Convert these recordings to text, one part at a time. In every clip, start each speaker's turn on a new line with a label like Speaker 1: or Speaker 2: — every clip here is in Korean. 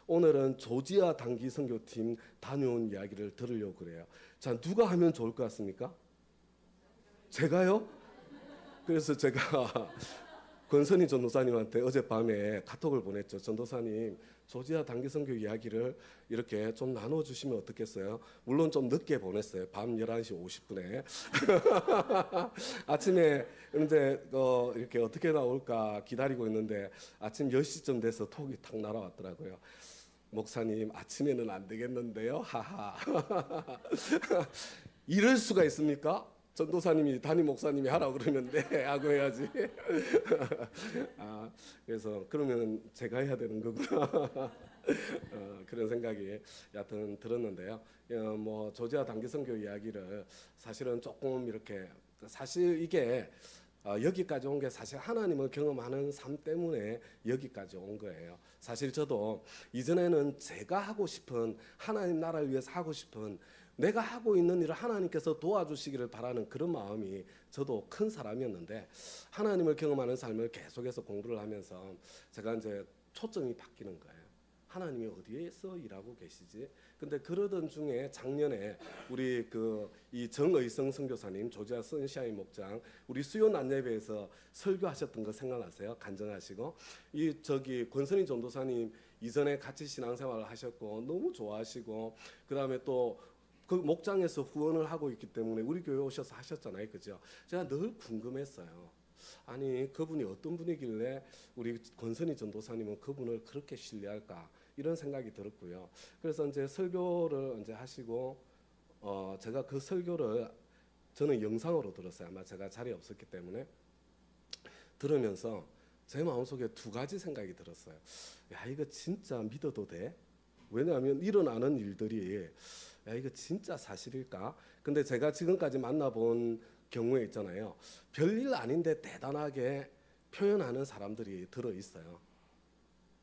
Speaker 1: 오늘은 조지아 단기 선교팀 다녀온 이야기를 들으려고 그래요. 자, 누가 하면 좋을 것 같습니까? 제가요? 그래서 제가 권선희 전도사님한테 어젯밤에 카톡을 보냈죠. 전도사님, 조지아 단기 선교 이야기를 이렇게 좀 나눠주시면 어떻겠어요? 물론 좀 늦게 보냈어요. 밤 11시 50분에. 아침에 이제 이렇게 어떻게 나올까 기다리고 있는데 아침 10시쯤 돼서 톡이 탁 날아왔더라고요. 목사님, 아침에는 안 되겠는데요? 하하. 이럴 수가 있습니까? 전도사님이 담임 목사님이 하라고 그러는데 하고 해야지. 그래서 그러면 제가 해야 되는 거구나. 그런 생각이 여하튼 들었는데요. 뭐 조지아 단기 선교 이야기를 사실은 조금 이렇게 사실 이게 여기까지 온 게 사실 하나님을 경험하는 삶 때문에 여기까지 온 거예요. 사실 저도 이전에는 제가 하고 싶은 하나님 나라를 위해서 하고 싶은 내가 하고 있는 일을 하나님께서 도와주시기를 바라는 그런 마음이 저도 큰 사람이었는데 하나님을 경험하는 삶을 계속해서 공부를 하면서 제가 이제 초점이 바뀌는 거예요. 하나님이 어디에서 일하고 계시지? 근데 그러던 중에 작년에 우리 이 정의성 선교사님, 조지아 선샤인 목장, 우리 수요 난예배에서 설교하셨던 거 생각나세요? 간증하시고 권선희 전도사님 이전에 같이 신앙생활을 하셨고 너무 좋아하시고 그다음에 또 그 목장에서 후원을 하고 있기 때문에 우리 교회 오셔서 하셨잖아요, 그죠? 제가 늘 궁금했어요. 아니 그분이 어떤 분이길래 우리 권선희 전도사님은 그분을 그렇게 신뢰할까 이런 생각이 들었고요. 그래서 이제 설교를 이제 하시고 제가 그 설교를 저는 영상으로 들었어요. 아마 제가 자리에 없었기 때문에 들으면서 제 마음속에 두 가지 생각이 들었어요. 야, 이거 진짜 믿어도 돼? 왜냐하면 일어나는 일들이 야, 이거 진짜 사실일까? 근데 제가 지금까지 만나본 경우에 있잖아요. 별일 아닌데 대단하게 표현하는 사람들이 들어있어요.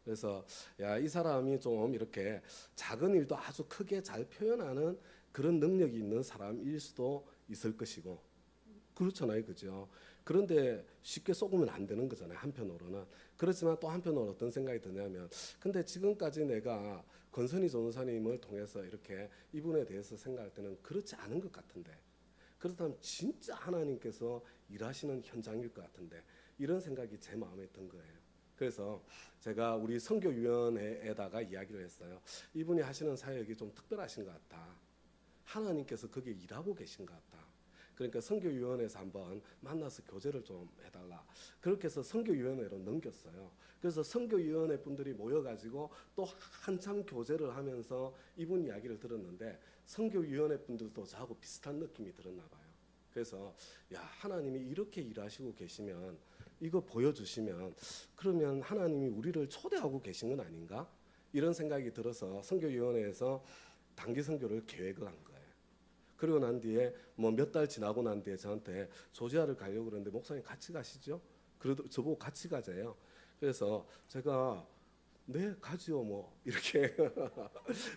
Speaker 1: 그래서 야, 이 사람이 좀 이렇게 작은 일도 아주 크게 잘 표현하는 그런 능력이 있는 사람일 수도 있을 것이고 그렇잖아요, 그죠? 그런데 쉽게 속으면 안 되는 거잖아요, 한편으로는. 그렇지만 또 한편으로는 어떤 생각이 드냐면 근데 지금까지 내가 권선희 전도사님을 통해서 이렇게 이분에 대해서 생각할 때는 그렇지 않은 것 같은데 그렇다면 진짜 하나님께서 일하시는 현장일 것 같은데 이런 생각이 제 마음에 든 거예요. 그래서 제가 우리 선교위원회에다가 이야기를 했어요. 이분이 하시는 사역이 좀 특별하신 것 같다. 하나님께서 거기에 일하고 계신 것 같다. 그러니까 선교위원회에서 한번 만나서 교제를 좀 해달라. 그렇게 해서 선교위원회로 넘겼어요. 그래서 선교위원회 분들이 모여가지고 또 한참 교제를 하면서 이분 이야기를 들었는데 선교위원회 분들도 저하고 비슷한 느낌이 들었나 봐요. 그래서 야, 하나님이 이렇게 일하시고 계시면 이거 보여주시면 그러면 하나님이 우리를 초대하고 계신 건 아닌가? 이런 생각이 들어서 선교위원회에서 단기 선교를 계획을 한 거예요. 그리고 난 뒤에 뭐 몇 달 지나고 난 뒤에 저한테 조지아를 가려고 그러는데 목사님 같이 가시죠? 그래도 저보고 같이 가자요. 그래서 제가 네 가지요 뭐 이렇게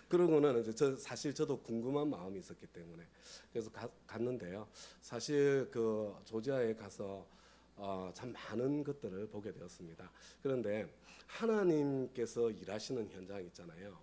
Speaker 1: 그러고는 이제 사실 저도 궁금한 마음이 있었기 때문에 그래서 갔는데요. 사실 그 조지아에 가서 참 많은 것들을 보게 되었습니다. 그런데 하나님께서 일하시는 현장 있잖아요.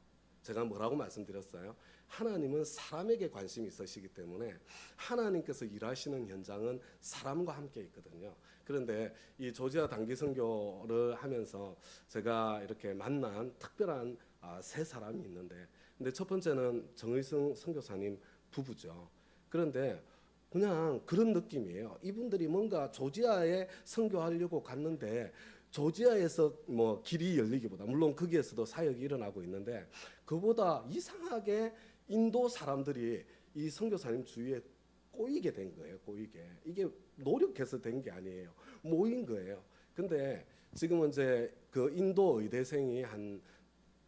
Speaker 1: 제가 뭐라고 말씀드렸어요? 하나님은 사람에게 관심이 있으시기 때문에 하나님께서 일하시는 현장은 사람과 함께 있거든요. 그런데 이 조지아 단기 선교를 하면서 제가 이렇게 만난 특별한 세 사람이 있는데 근데 첫 번째는 정의성 선교사님 부부죠. 그런데 그냥 그런 느낌이에요. 이분들이 뭔가 조지아에 선교하려고 갔는데 조지아에서 뭐 길이 열리기보다 물론 거기에서도 사역이 일어나고 있는데 그보다 이상하게 인도 사람들이 이 선교사님 주위에 꼬이게 된 거예요. 꼬이게. 이게 노력해서 된 게 아니에요. 모인 거예요. 근데 지금은 이제 그 인도 의대생이 한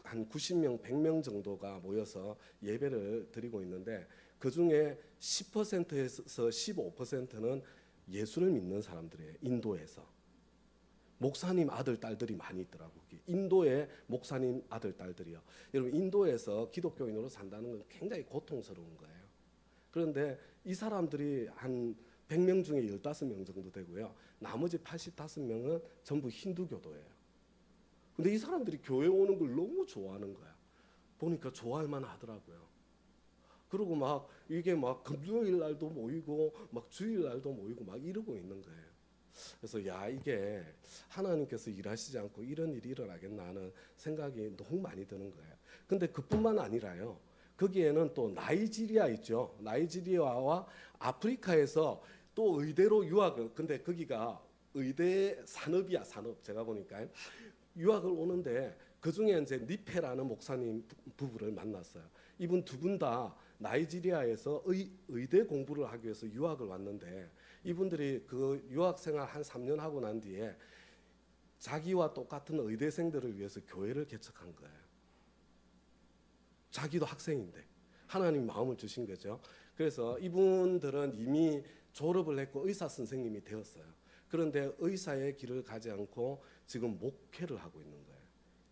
Speaker 1: 90명, 100명 정도가 모여서 예배를 드리고 있는데 그 중에 10%에서 15%는 예수를 믿는 사람들이에요. 인도에서. 목사님 아들 딸들이 많이 있더라고요. 인도의 목사님 아들 딸들이요. 여러분 인도에서 기독교인으로 산다는 건 굉장히 고통스러운 거예요. 그런데 이 사람들이 한 100명 중에 15명 정도 되고요. 나머지 85명은 전부 힌두교도예요. 근데 이 사람들이 교회 오는 걸 너무 좋아하는 거야. 보니까 좋아할 만 하더라고요. 그리고 막 이게 막 금요일 날도 모이고 막 주일 날도 모이고 막 이러고 있는 거예요. 그래서 야, 이게 하나님께서 일하시지 않고 이런 일이 일어나겠나 하는 생각이 너무 많이 드는 거예요. 근데 그뿐만 아니라요. 거기에는 또 나이지리아 있죠. 나이지리아와 아프리카에서 또 의대로 유학을, 근데 거기가 의대 산업이야, 산업. 제가 보니까 유학을 오는데 그 중에 이제 니페라는 목사님 부부를 만났어요. 이분 두 분 다 나이지리아에서 의대 공부를 하기 위해서 유학을 왔는데, 이분들이 그 유학 생활 한 3년 하고 난 뒤에 자기와 똑같은 의대생들을 위해서 교회를 개척한 거예요. 자기도 학생인데 하나님 마음을 주신 거죠. 그래서 이분들은 이미 졸업을 했고 의사 선생님이 되었어요. 그런데 의사의 길을 가지 않고 지금 목회를 하고 있는 거예요.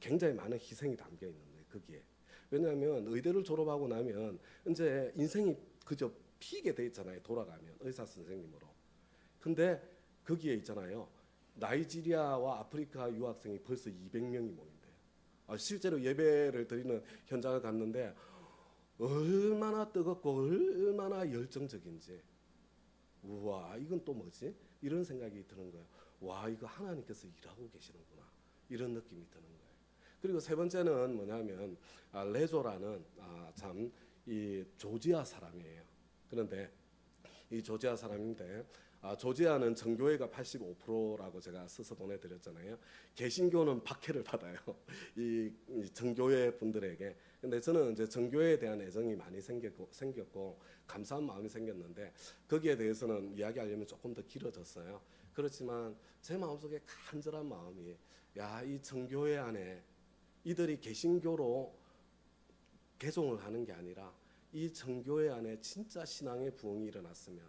Speaker 1: 굉장히 많은 희생이 담겨 있는 거예요, 거기에. 왜냐하면 의대를 졸업하고 나면 이제 인생이 그저 피게 돼 있잖아요, 돌아가면 의사 선생님으로. 근데 거기에 있잖아요, 나이지리아와 아프리카 유학생이 벌써 200명이 모인대요. 실제로 예배를 드리는 현장을 갔는데 얼마나 뜨겁고 얼마나 열정적인지, 우와, 이건 또 뭐지? 이런 생각이 드는 거예요. 와, 이거 하나님께서 일하고 계시는구나, 이런 느낌이 드는 거예요. 그리고 세 번째는 뭐냐면 레조라는 참 이 조지아 사람이에요. 그런데 이 조지아 사람인데, 조지아는 정교회가 85%라고 제가 써서 보내드렸잖아요. 개신교는 박해를 받아요. 이 정교회 분들에게. 근데 저는 이제 정교회에 대한 애정이 많이 생겼고 감사한 마음이 생겼는데, 거기에 대해서는 이야기하려면 조금 더 길어졌어요. 그렇지만 제 마음속에 간절한 마음이, 야, 이 정교회 안에 이들이 개신교로 개종을 하는 게 아니라 이 정교회 안에 진짜 신앙의 부흥이 일어났으면,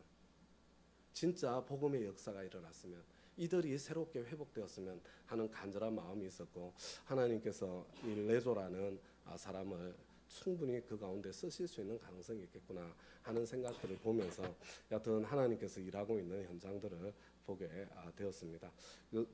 Speaker 1: 진짜 복음의 역사가 일어났으면, 이들이 새롭게 회복되었으면 하는 간절한 마음이 있었고, 하나님께서 이 레조라는 사람을 충분히 그 가운데 쓰실 수 있는 가능성이 있겠구나 하는 생각들을 보면서 여하튼 하나님께서 일하고 있는 현장들을 보게 되었습니다.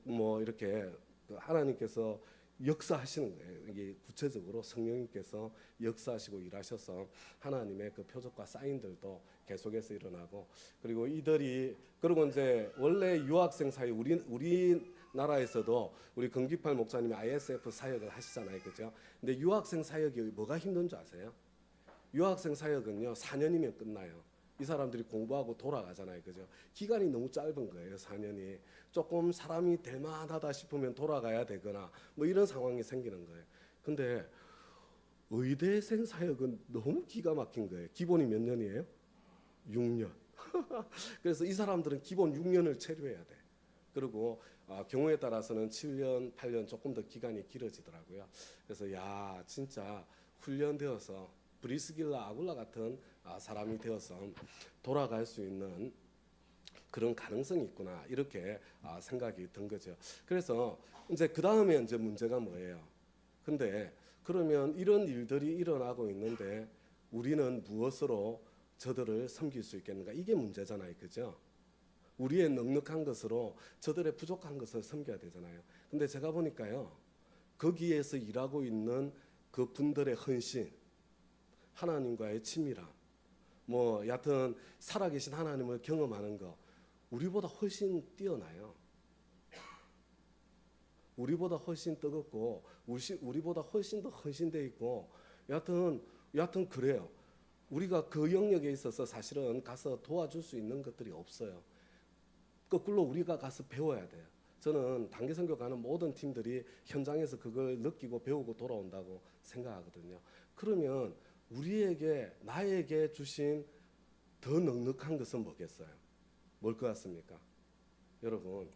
Speaker 1: 뭐 이렇게 하나님께서 역사하시는 거예요. 이게 구체적으로 성령님께서 역사하시고 일하셔서 하나님의 그 표적과 사인들도 계속해서 일어나고, 그리고 이들이, 그리고 이제 원래 유학생 사회, 우리나라에서도 우리 금기팔 목사님이 ISF 사역을 하시잖아요, 그죠? 근데 유학생 사역이 뭐가 힘든 줄 아세요? 유학생 사역은요 4년이면 끝나요. 이 사람들이 공부하고 돌아가잖아요, 그죠? 기간이 너무 짧은 거예요, 4년이. 조금 사람이 될 만하다 싶으면 돌아가야 되거나 뭐 이런 상황이 생기는 거예요. 근데 의대생 사역은 너무 기가 막힌 거예요. 기본이 몇 년이에요? 6년. 그래서 이 사람들은 기본 6년을 체류해야 돼. 그리고 경우에 따라서는 7년, 8년 조금 더 기간이 길어지더라고요. 그래서 야, 진짜 훈련되어서 브리스길라 아굴라 같은 사람이 되어서 돌아갈 수 있는 그런 가능성이 있구나, 이렇게 생각이 든 거죠. 그래서 이제 그 다음에 이제 문제가 뭐예요? 근데 그러면 이런 일들이 일어나고 있는데 우리는 무엇으로 저들을 섬길 수 있겠는가? 이게 문제잖아요, 그죠? 우리의 넉넉한 것으로 저들의 부족한 것을 섬겨야 되잖아요. 근데 제가 보니까요, 거기에서 일하고 있는 그 분들의 헌신, 하나님과의 친밀함, 뭐 여하튼 살아계신 하나님을 경험하는 거, 우리보다 훨씬 뛰어나요. 우리보다 훨씬 뜨겁고 우리보다 훨씬 더 헌신돼 있고, 여하튼 그래요. 우리가 그 영역에 있어서 사실은 가서 도와줄 수 있는 것들이 없어요. 거꾸로 우리가 가서 배워야 돼요. 저는 단기선교 가는 모든 팀들이 현장에서 그걸 느끼고 배우고 돌아온다고 생각하거든요. 그러면 나에게 주신 더 넉넉한 것은 뭐겠어요? 뭘 것 같습니까? 여러분,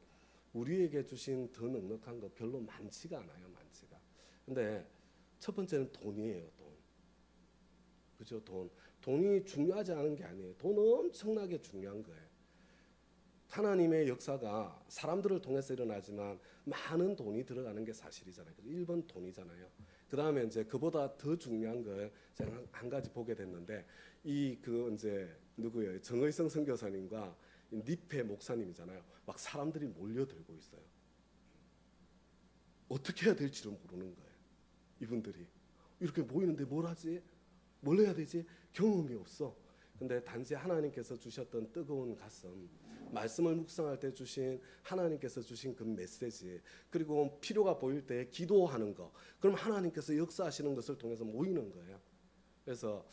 Speaker 1: 우리에게 주신 더 넉넉한 거 별로 많지가 않아요, 많지가. 근데 첫 번째는 돈이에요, 돈. 그죠, 돈. 돈이 중요하지 않은 게 아니에요. 돈 엄청나게 중요한 거예요. 하나님의 역사가 사람들을 통해서 일어나지만 많은 돈이 들어가는 게 사실이잖아요. 1번 돈이잖아요. 그 다음에 이제 그보다 더 중요한 걸 제가 한 가지 보게 됐는데, 이제 누구예요? 정의성 선교사님과 니페 목사님이잖아요. 막 사람들이 몰려들고 있어요. 어떻게 해야 될지를 모르는 거예요, 이분들이. 이렇게 모이는데 뭘 하지? 뭘 해야 되지? 경험이 없어. 근데 단지 하나님께서 주셨던 뜨거운 가슴, 말씀을 묵상할 때 주신 하나님께서 주신 그 메시지, 그리고 필요가 보일 때 기도하는 거, 그럼 하나님께서 역사하시는 것을 통해서 모이는 거예요. 그래서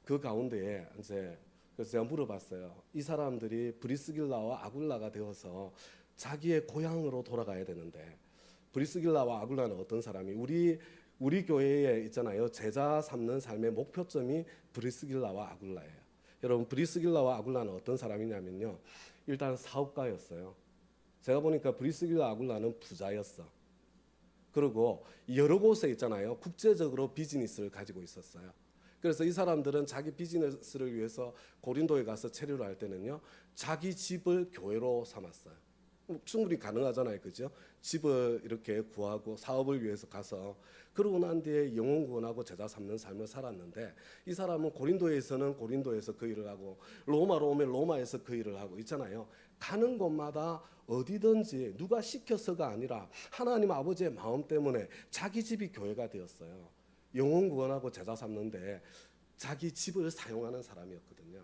Speaker 1: 그 가운데에 이제 그래서 제가 물어봤어요. 이 사람들이 브리스길라와 아굴라가 되어서 자기의 고향으로 돌아가야 되는데, 브리스길라와 아굴라는 어떤 사람이 우리 교회에 있잖아요. 제자 삼는 삶의 목표점이 브리스길라와 아굴라예요. 여러분, 브리스길라와 아굴라는 어떤 사람이냐면요, 일단 사업가였어요. 제가 보니까 브리스길라 아굴라는 부자였어. 그리고 여러 곳에 있잖아요, 국제적으로 비즈니스를 가지고 있었어요. 그래서 이 사람들은 자기 비즈니스를 위해서 고린도에 가서 체류를 할 때는요, 자기 집을 교회로 삼았어요. 충분히 가능하잖아요, 그죠? 집을 이렇게 구하고 사업을 위해서 가서, 그러고 난 뒤에 영혼 구원하고 제자 삼는 삶을 살았는데, 이 사람은 고린도에서는 고린도에서 그 일을 하고, 로마로 오면 로마에서 그 일을 하고 있잖아요. 가는 곳마다 어디든지 누가 시켜서가 아니라 하나님 아버지의 마음 때문에 자기 집이 교회가 되었어요. 영혼 구원하고 제자 삼는데 자기 집을 사용하는 사람이었거든요.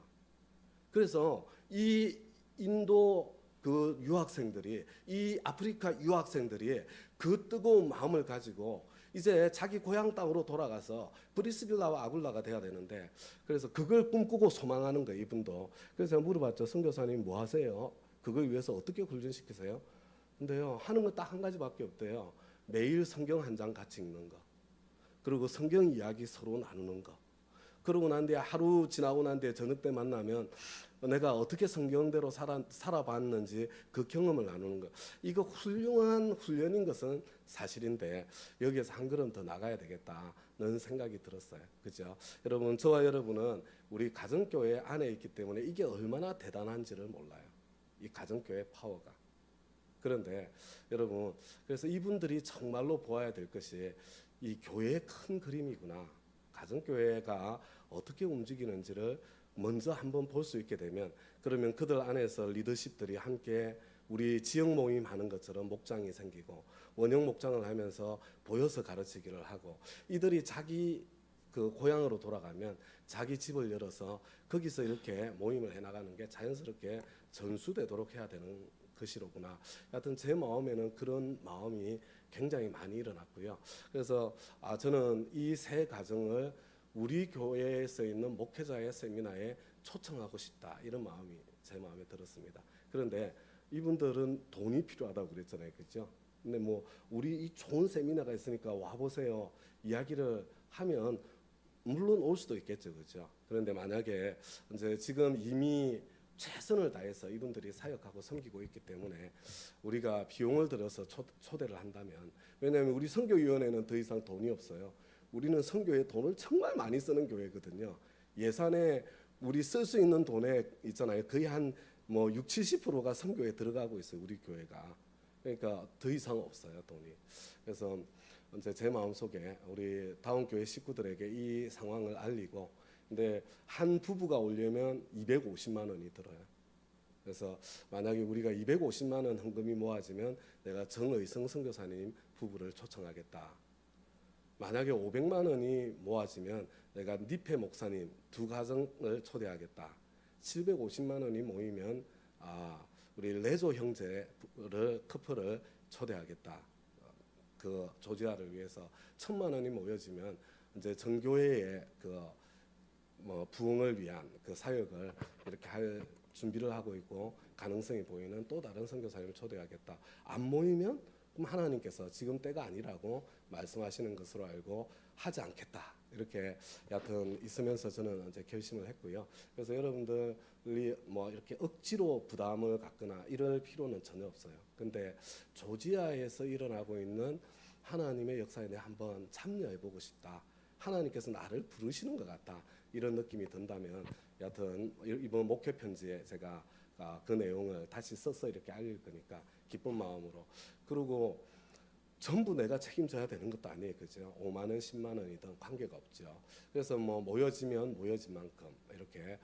Speaker 1: 그래서 이 인도 그 유학생들이, 이 아프리카 유학생들이 그 뜨거운 마음을 가지고 이제 자기 고향 땅으로 돌아가서 브리스길라와 아굴라가 돼야 되는데, 그래서 그걸 꿈꾸고 소망하는 거예요, 이분도. 그래서 제가 물어봤죠. 선교사님 뭐 하세요? 그걸 위해서 어떻게 훈련시키세요? 근데요, 하는 건 딱 한 가지밖에 없대요. 매일 성경 한 장 같이 읽는 거, 그리고 성경 이야기 서로 나누는 거. 그러고 난 뒤에 하루 지나고 난 뒤에 저녁 때 만나면 내가 어떻게 성경대로 살아봤는지 그 경험을 나누는 거. 이거 훌륭한 훈련인 것은 사실인데 여기에서 한 걸음 더 나가야 되겠다는 생각이 들었어요. 그죠? 여러분, 저와 여러분은 우리 가정교회 안에 있기 때문에 이게 얼마나 대단한지를 몰라요. 이 가정교회 파워가. 그런데 여러분, 그래서 이분들이 정말로 보아야 될 것이 이 교회의 큰 그림이구나. 가정교회가 어떻게 움직이는지를 먼저 한번 볼 수 있게 되면, 그러면 그들 안에서 리더십들이 함께 우리 지역 모임 하는 것처럼 목장이 생기고 원형 목장을 하면서 보여서 가르치기를 하고, 이들이 자기 그 고향으로 돌아가면 자기 집을 열어서 거기서 이렇게 모임을 해나가는 게 자연스럽게 전수되도록 해야 되는 것이로구나. 하여튼 제 마음에는 그런 마음이 굉장히 많이 일어났고요. 그래서 저는 이 세 가정을 우리 교회에서 있는 목회자의 세미나에 초청하고 싶다, 이런 마음이 제 마음에 들었습니다. 그런데 이분들은 돈이 필요하다고 그랬잖아요, 그렇죠? 근데 뭐 우리 이 좋은 세미나가 있으니까 와 보세요 이야기를 하면 물론 올 수도 있겠죠, 그렇죠? 그런데 만약에 이제 지금 이미 최선을 다해서 이분들이 사역하고 섬기고 있기 때문에 우리가 비용을 들여서 초대를 한다면, 왜냐하면 우리 선교위원회는 더 이상 돈이 없어요. 우리는 선교에 돈을 정말 많이 쓰는 교회거든요. 예산에 우리 쓸 수 있는 돈에 있잖아요, 거의 한 뭐 60~70%가 선교에 들어가고 있어요, 우리 교회가. 그러니까 더 이상 없어요, 돈이. 그래서 이제 제 마음속에 우리 다운교회 식구들에게 이 상황을 알리고, 근데 한 부부가 오려면 250만 원이 들어요. 그래서 만약에 우리가 250만 원 헌금이 모아지면 내가 정의성 선교사님 부부를 초청하겠다. 만약에 500만 원이 모아지면 내가 니페 목사님 두 가정을 초대하겠다. 750만 원이 모이면 우리 레조 형제를 커플을 초대하겠다. 그 조지아를 위해서 1,000만 원이 모여지면 이제 전교회의 그 뭐 부흥을 위한 그 사역을 이렇게 할 준비를 하고 있고, 가능성이 보이는 또 다른 선교사님을 초대하겠다. 안 모이면 그럼 하나님께서 지금 때가 아니라고 말씀하시는 것으로 알고 하지 않겠다. 이렇게 여하튼 있으면서 저는 이제 결심을 했고요. 그래서 여러분들이 뭐 이렇게 억지로 부담을 갖거나 이럴 필요는 전혀 없어요. 근데 조지아에서 일어나고 있는 하나님의 역사에 내가 한번 참여해보고 싶다. 하나님께서 나를 부르시는 것 같다. 이런 느낌이 든다면 여하튼 이번 목회 편지에 제가 그 내용을 다시 써서 이렇게 알릴 거니까 기쁜 마음으로. 그리고 전부 내가 책임져야 되는 것도 아니에요, 그죠? 5만 원, 10만 원이든 관계가 없죠. 그래서 뭐 모여지면 모여진 만큼 이렇게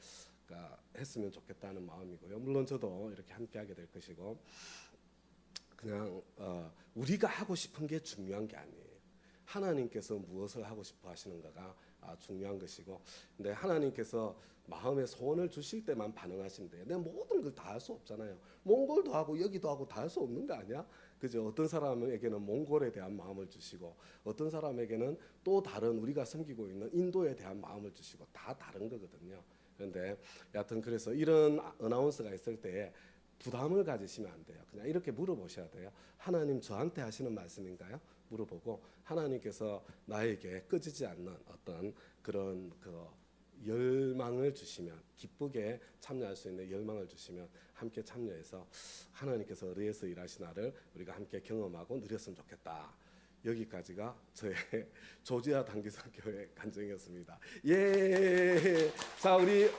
Speaker 1: 했으면 좋겠다는 마음이고요. 물론 저도 이렇게 함께하게 될 것이고, 그냥 우리가 하고 싶은 게 중요한 게 아니에요. 하나님께서 무엇을 하고 싶어 하시는가가 중요한 것이고, 근데 하나님께서 마음의 소원을 주실 때만 반응하시면 돼요. 내가 모든 걸 다 할 수 없잖아요. 몽골도 하고 여기도 하고 다 할 수 없는 거 아니야? 그죠? 어떤 사람에게는 몽골에 대한 마음을 주시고, 어떤 사람에게는 또 다른 우리가 섬기고 있는 인도에 대한 마음을 주시고, 다 다른 거거든요. 그런데 여하튼 그래서 이런 어나운스가 있을 때 부담을 가지시면 안 돼요. 그냥 이렇게 물어보셔야 돼요. 하나님 저한테 하시는 말씀인가요? 물어보고, 하나님께서 나에게 꺼지지 않는 어떤 그런 열망을 주시면, 기쁘게 참여할 수 있는 열망을 주시면 함께 참여해서 하나님께서 어디에서 일하시나를 우리가 함께 경험하고 누렸으면 좋겠다. 여기까지가 저의 조지아 단기선교회 간증이었습니다. 예. 자, 우리